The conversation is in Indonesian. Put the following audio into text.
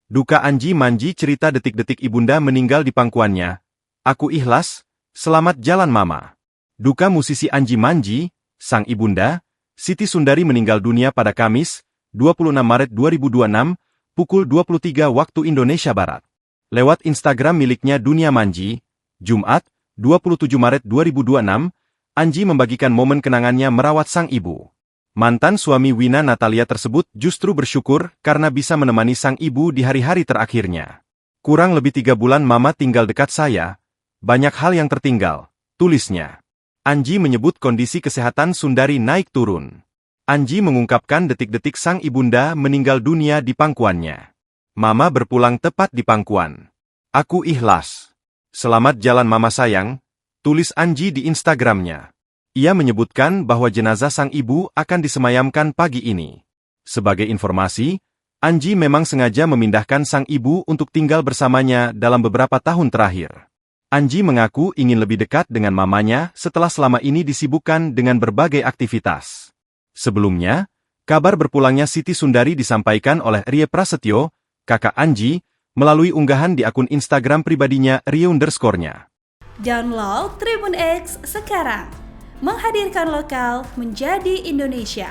Duka Anji Manji cerita detik-detik ibunda meninggal di pangkuannya. Aku ikhlas, selamat jalan mama. Duka musisi Anji Manji, sang ibunda, Siti Sundari meninggal dunia pada Kamis, 26 Maret 2026, pukul 23 waktu Indonesia Barat. Lewat Instagram miliknya Dunia Manji, Jumat, 27 Maret 2026, Anji membagikan momen kenangannya merawat sang ibu. Mantan suami Wina Natalia tersebut justru bersyukur karena bisa menemani sang ibu di hari-hari terakhirnya. Kurang lebih 3 bulan mama tinggal dekat saya, banyak hal yang tertinggal, tulisnya. Anji menyebut kondisi kesehatan Sundari naik turun. Anji mengungkapkan detik-detik sang ibunda meninggal dunia di pangkuannya. Mama berpulang tepat di pangkuan. Aku ikhlas. Selamat jalan mama sayang, tulis Anji di Instagramnya. Ia menyebutkan bahwa jenazah sang ibu akan disemayamkan pagi ini. Sebagai informasi, Anji memang sengaja memindahkan sang ibu untuk tinggal bersamanya dalam beberapa tahun terakhir. Anji mengaku ingin lebih dekat dengan mamanya setelah selama ini disibukkan dengan berbagai aktivitas. Sebelumnya, kabar berpulangnya Siti Sundari disampaikan oleh Rie Prasetyo, kakak Anji, melalui unggahan di akun Instagram pribadinya Rie_nya. Download Tribun X sekarang, menghadirkan lokal menjadi Indonesia.